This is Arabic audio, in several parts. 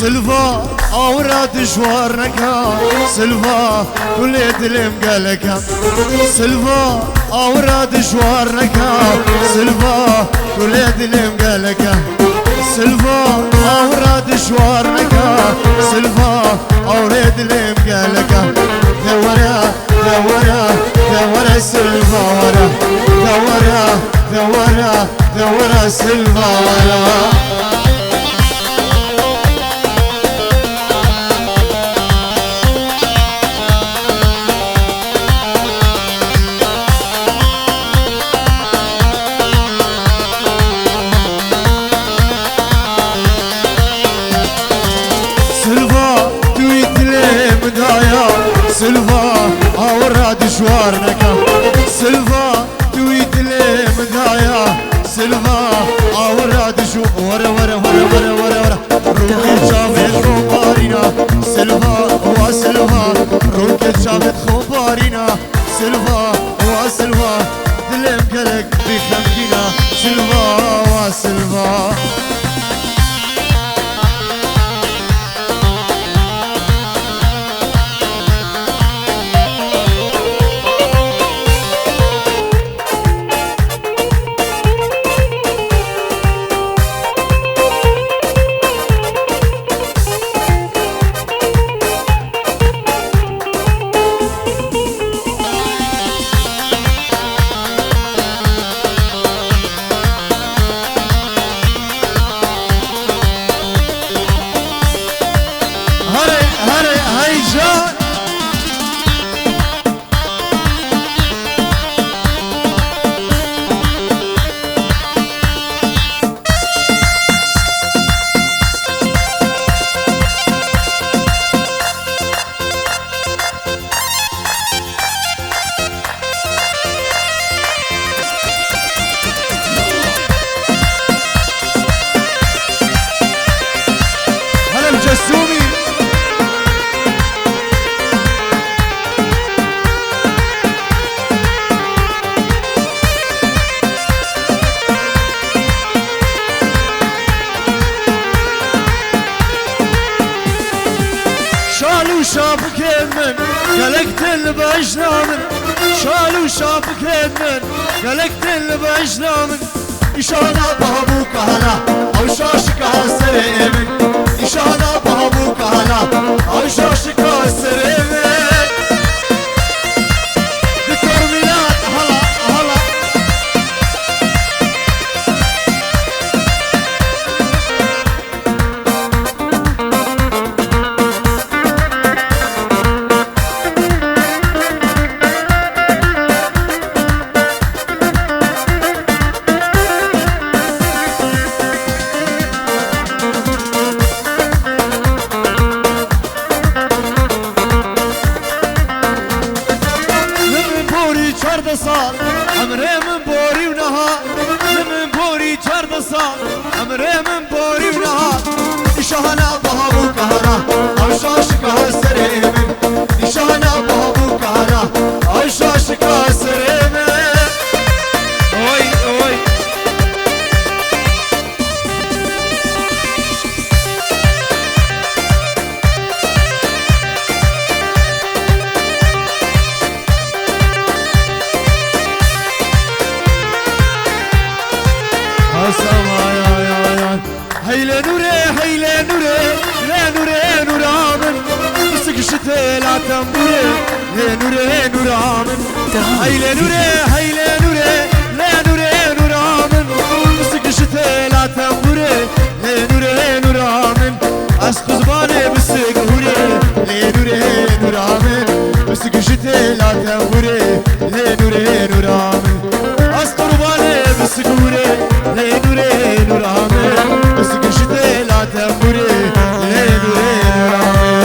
سلفا اوراد شوارنكا سلفا كل دلم قالكا سلفا اوراد شوارنكا سلفا كل دلم قالكا سلفا اوراد شوارنكا سلفا اوراد دلم قالكا دورا دورا دورا سلفا ورا دورا دورا دورا سلفا ورا سلفا اوراد شوارنكا سلفا تويت لي مدايا سلفا اوراد شو ورا ورا ورا ورا ورا ورا روكي شافت خبارينا سلفا وسلفا روكي شافت خبارينا سلفا وسلفا دلم قلق بخمكينا سلفا وسلفا شالو شافك من قلقت البجنا من شالو شافك من قلقت البجنا من إشانا بابوك هلا أو شاشك هالسريمن إشانا بابوك هلا أو شاشك هالسريمن ذكر ميلاد هلا هلا صار عمري من بوري ونهار من بوري جرد صار عمري من بوري ونهار إشانا بابوك هلا أو شاشك هالسريمن إشانا بابوك هلا أو شاشك هالسريمن أوي أوي هيلا نوري هيلا نوري لا نوري نور عامن مسك شتي لا تنبوري لا نوري نور عامن هيلا نوري هيلا نوري لا نوري نور عامن مسك شتي لا تنبوري لا نوري نور عامن اسق زباني مسك هوري لا نوري نور عامن مسك شتي لا تنبوري لا نوري نور عامن اسق زباني مسك هوري لا نوري نور عامن مسك شتي لا تنبوري لا نوري نور عامن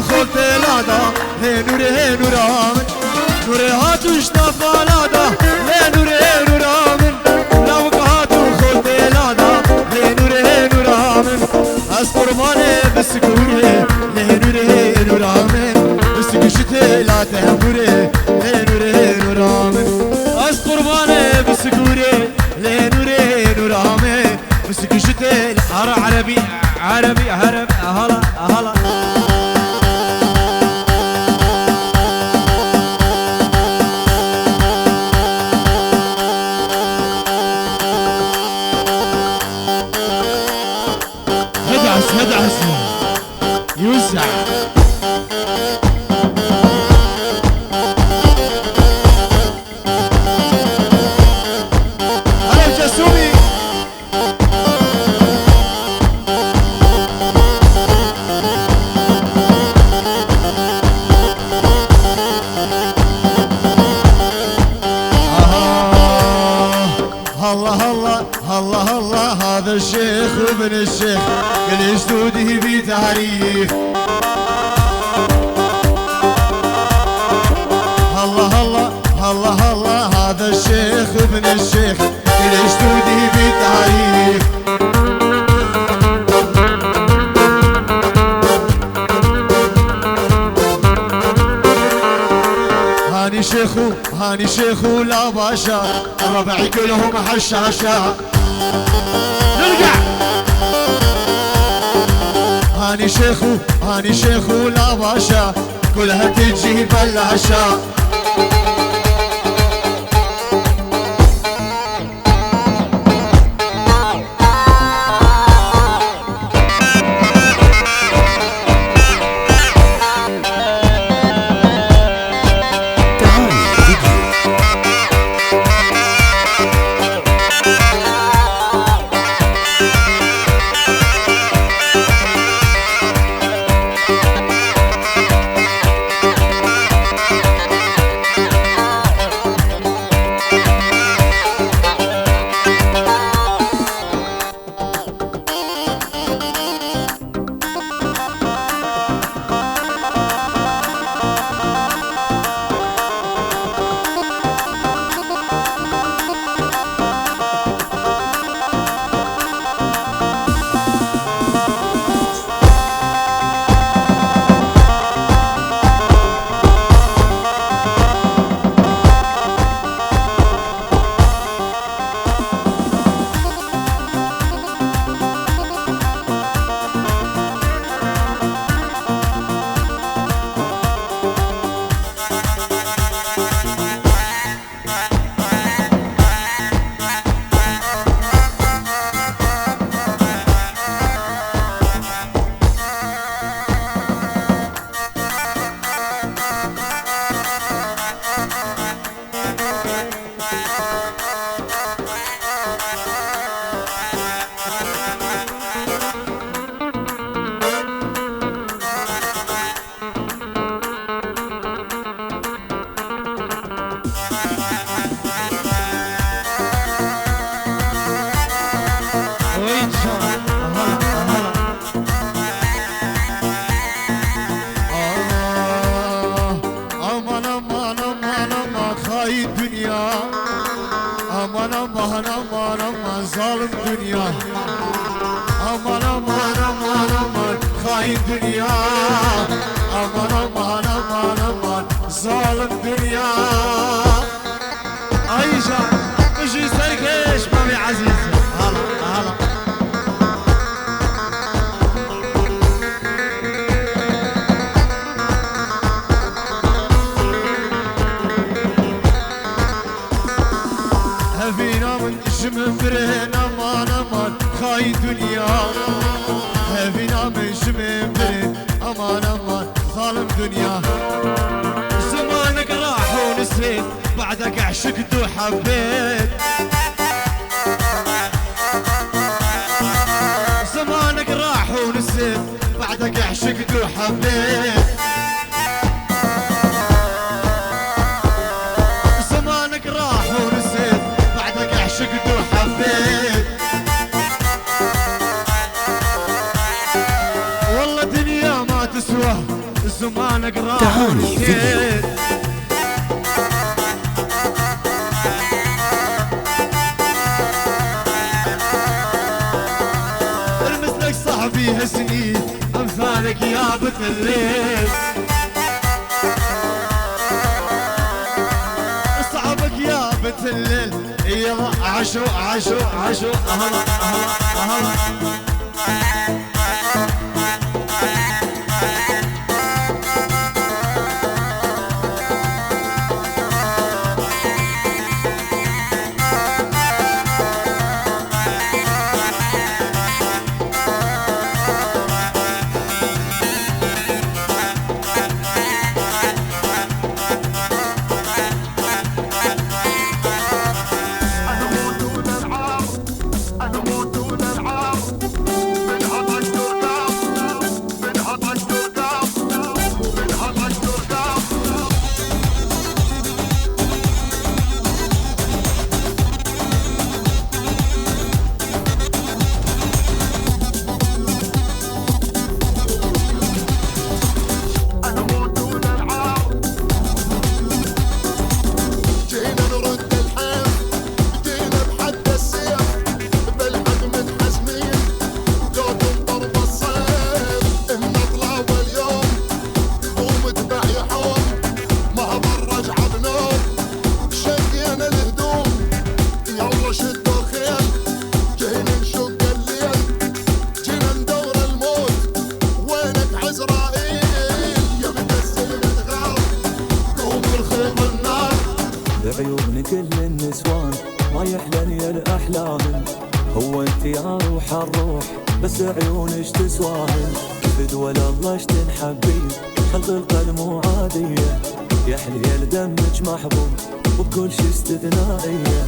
خلت لادا هي نور من نور هاتوش نفالادا هي نور من لو هاتو خلت لادا هي نور من از قربانه بسکوره هي نور من بسکشت لادا هموره هي نور من از قربانه بسکوره هي نور من بسكشت عربي عربي عربي هلا هلا هدعس يوسع هلا جسومي الله الله هذا الشيخ وابن الشيخ كل جدوده في تعريف الله الله الله الله هذا الشيخ وابن الشيخ كل جدوده في تعريف هاني شيخو لا باشا الربع كلهم حشاشا نرجع هاني شيخو لا باشا كلها تجي بلاشا aman zalim dünya. Aman aman aman aman hain dünya. Aman aman aman aman zalim dünya. Ayşe اجي سرقش مامي عزيزة. هلا هلا هفينا من شمن برهن امان امان خاين دنيا. هفينا من شمن برهن امان امان ظالم دنيا. زمانك راح ونسيت بعدك عشقت وحبيت. زمانك راح ونسيت بعدك عشقت وحبيت. زمانك راح ونسيت بعدك عشقت وحبيت. والله دنيا ما تسوى زمانك راح تهاني فيديو. المثلك صاحبي هسني امثالك يا بت الليل صعبك يا بت الليل يلا عشو عشو عشو اهلا اهلا اهلا بعيون كل النسوان ما يحلى الأحلام هو انت يا روح الروح بس عيونش تسواهن بدول الله اشتنحبين خلق القلب مو عادية يا حليل دمج محبوب وبكل شي استثنائية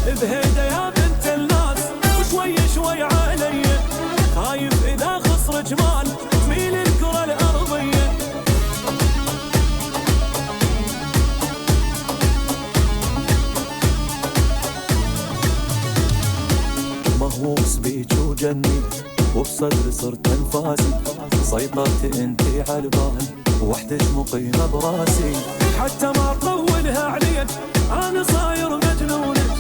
بهيدا يا بنت الناس وشوي شوي علي خايف إذا خسر جمال تميل الكرة الأرضية مهووس بيج وجنيت وبصدري صرت انفاسي سيطرت انتي عالبال وحدك مقيمة براسي حتى ما اطولها عليك انا صاير مجنونك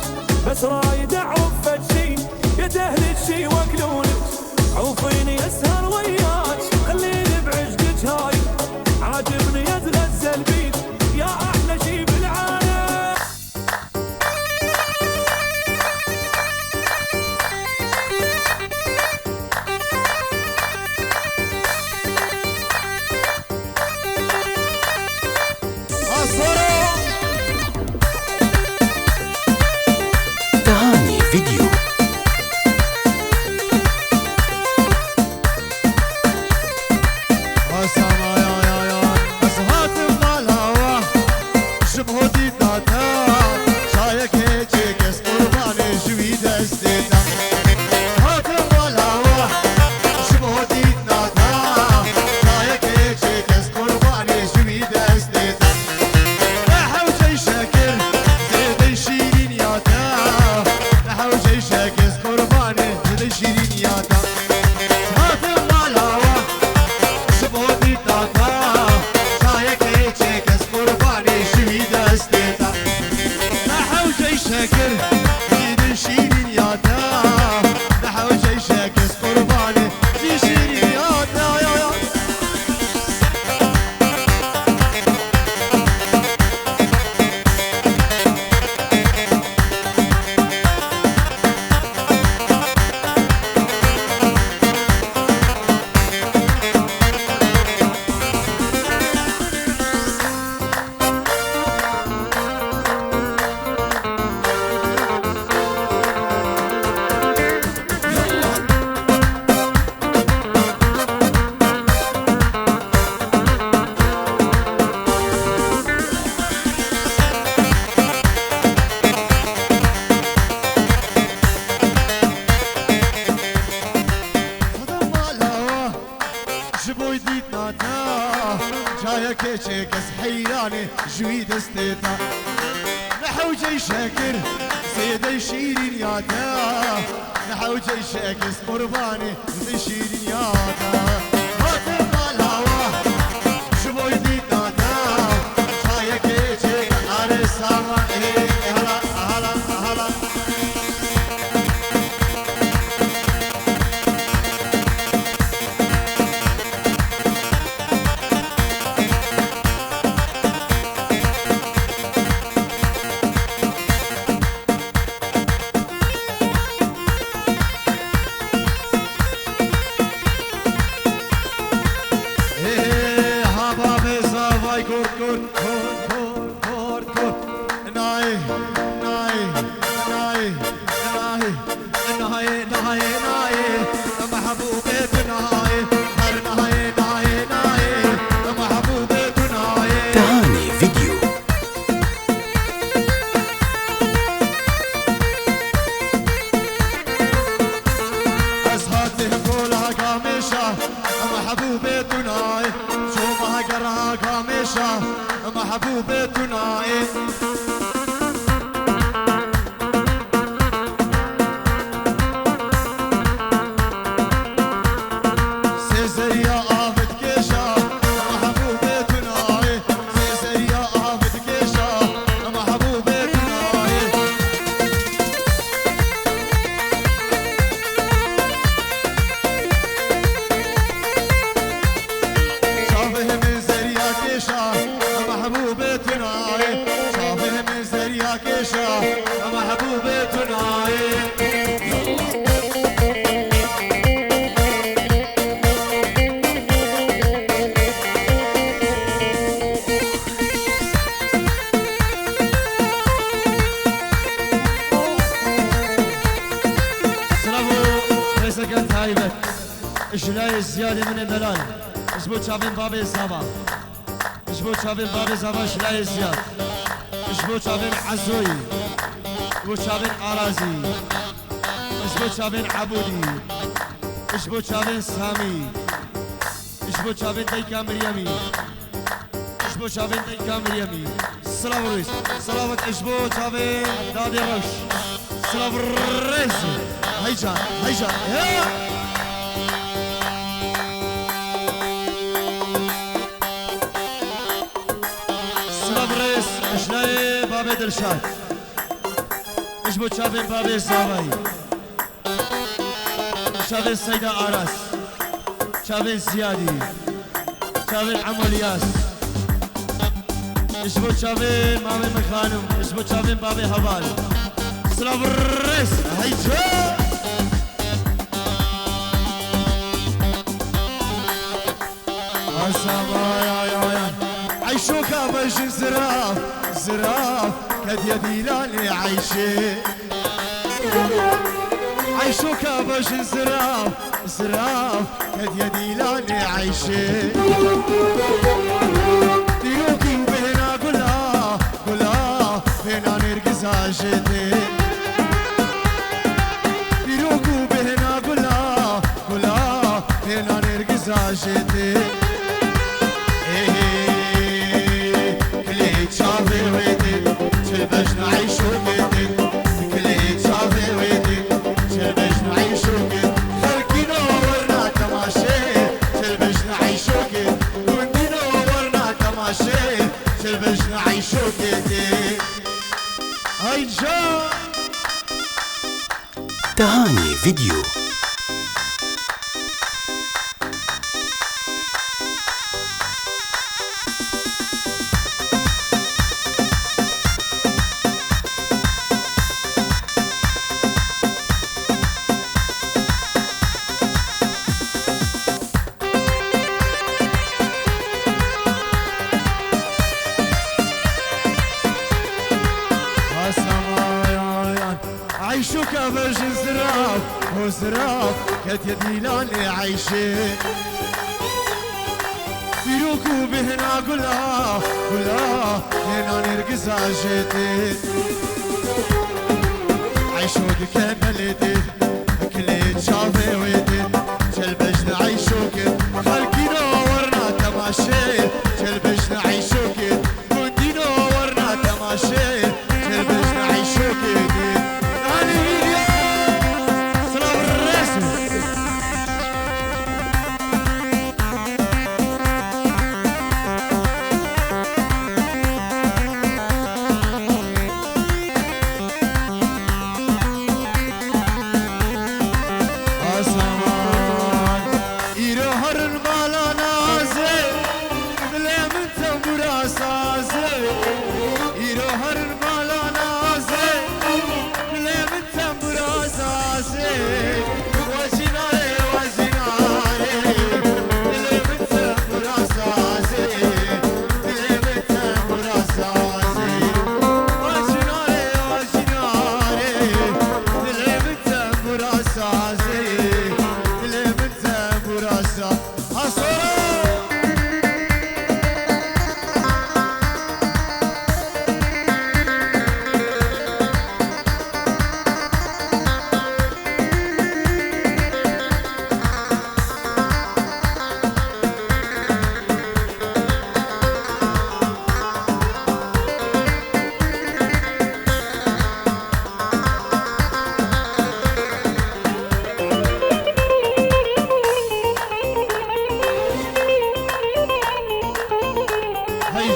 بس رايد اعرف فدشي يا تهلك شي واكلونك عوفيني اسهر وياك خليني بعشقك هاي عاجبني اتغزل بيك يا احلى شي بالعالم تهاني فيديو. كس حيراني جوي دستيتا نحو جي شاكر سيدي شيرين ياتا نحو جي شاكس قرباني سيدي شيرين ياتا هات المال هوا شبو محبوبتنا شو ما قرا قامشة محبوبتنا اشلای زیادی من بلال اشبو چاوین بابی زبا اشبو چاوین بابی زبا اشلای زیاد اشبو چاوین عزوی اشبو چاوین آرازی اشبو چاوین عبودی اشبو چاوین سامی اشبو چاوین دیکا مریمی اشبو چاوین دیکا مریمی سلام رویس سلامت اشبو چاوین دادی روش سلام رویس هیجان هیجان اشلای بابی دلشاد اشبو چاوین بابی زاوی چاوین سیده آراس چاوین زیادی چاوین عملیاس اشبو چاوین مامی مخانم اشبو چاوین بابی حوال سلام الرئيس هيجا عيشوك باش زراف زراف كد يدي لاني عايشي عيشوك باش زراف زراف كد يدي لاني عايشي ديروكي بهنا قلا قلا بهنا نرقز عاشتي ديروكو بهنا قلا قلا بهنا نرقز عاشتي باش نعيشو كده كلي صافي ويدي باش نعيشو كده خلقي نورنا تماشي باش نعيشو كده كنتي نورنا تماشي باش نعيشو كده هاي جا تهاني فيديو. عيشوك باش زراف وزراف كت يدي لاني عايشي فيروكو بهنا قلا قلا هنا نرقز عجيتي عيشوك كان ليدي كلي شافي ويدي باش نعيشوك خلقي نورنا تماشي باش نعيشوك كنتي نورنا تماشي باش نعيشوك Asama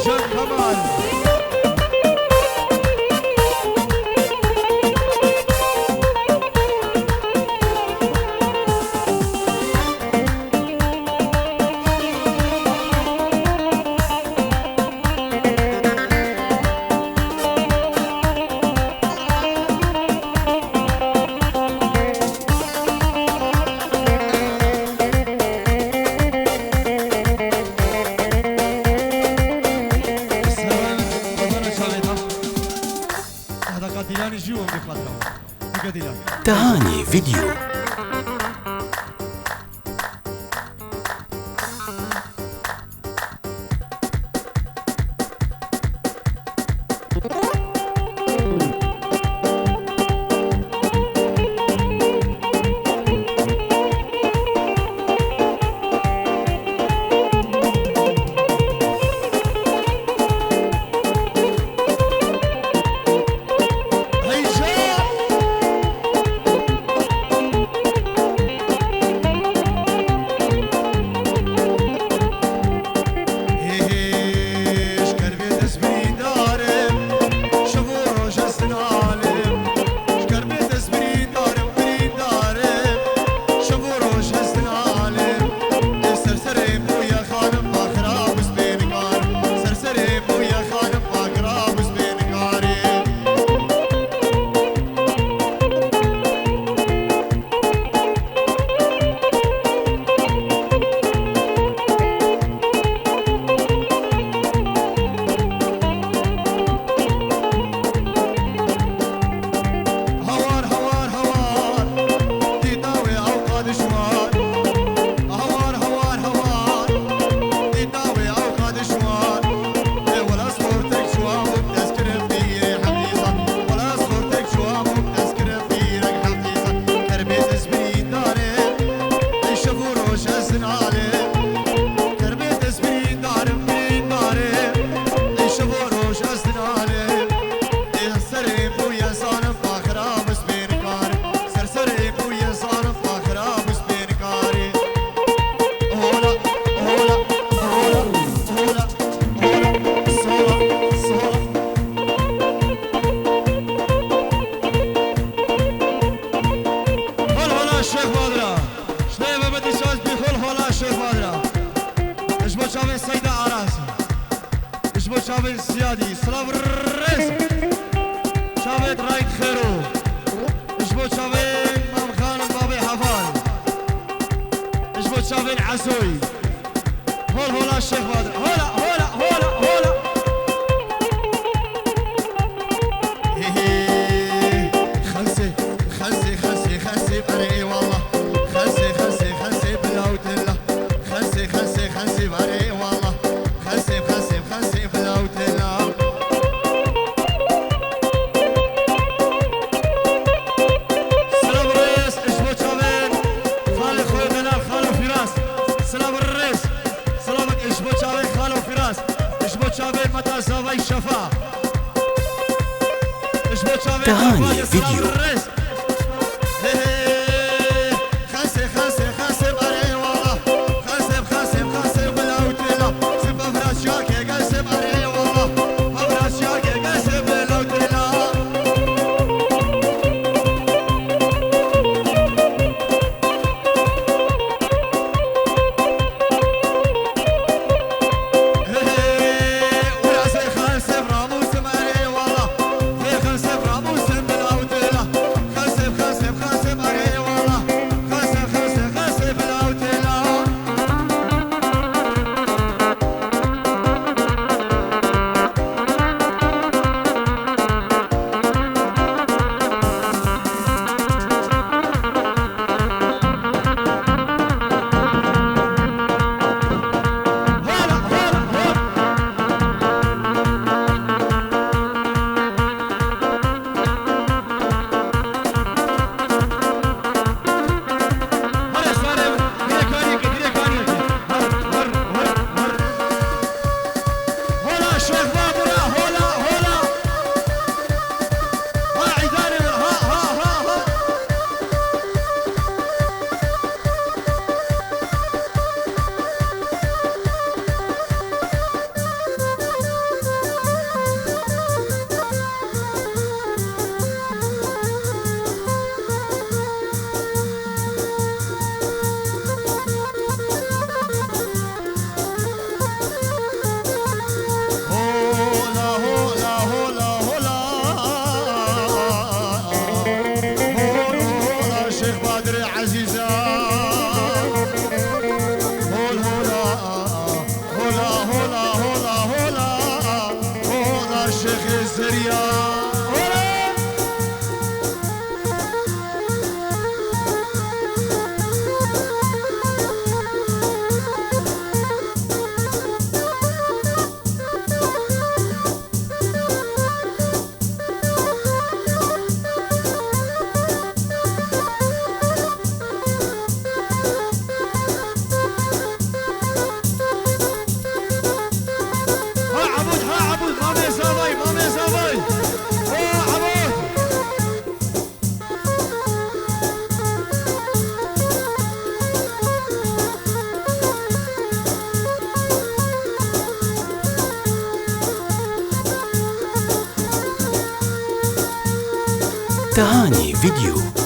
روشن كمال تهاني فيديو. شافي السيادي سلام الرئيس شافي رايد خيرو اشبو شافي مام خان بابي حفال اشبو شافي العسوي هولا الشيخ بدر هولا خلسي بري والله خلسي بالهوت الله خلسي بري والله خلسي بالهوت الله سلام الرئيس اشبو شافين خالي خوي بلال خالو فراس سلام الرئيس سلامك اشبو شافين خالو فراس اشبو شافين متى سافي الشفا اشبو شافين تهاني فيديو. تهاني فيديو.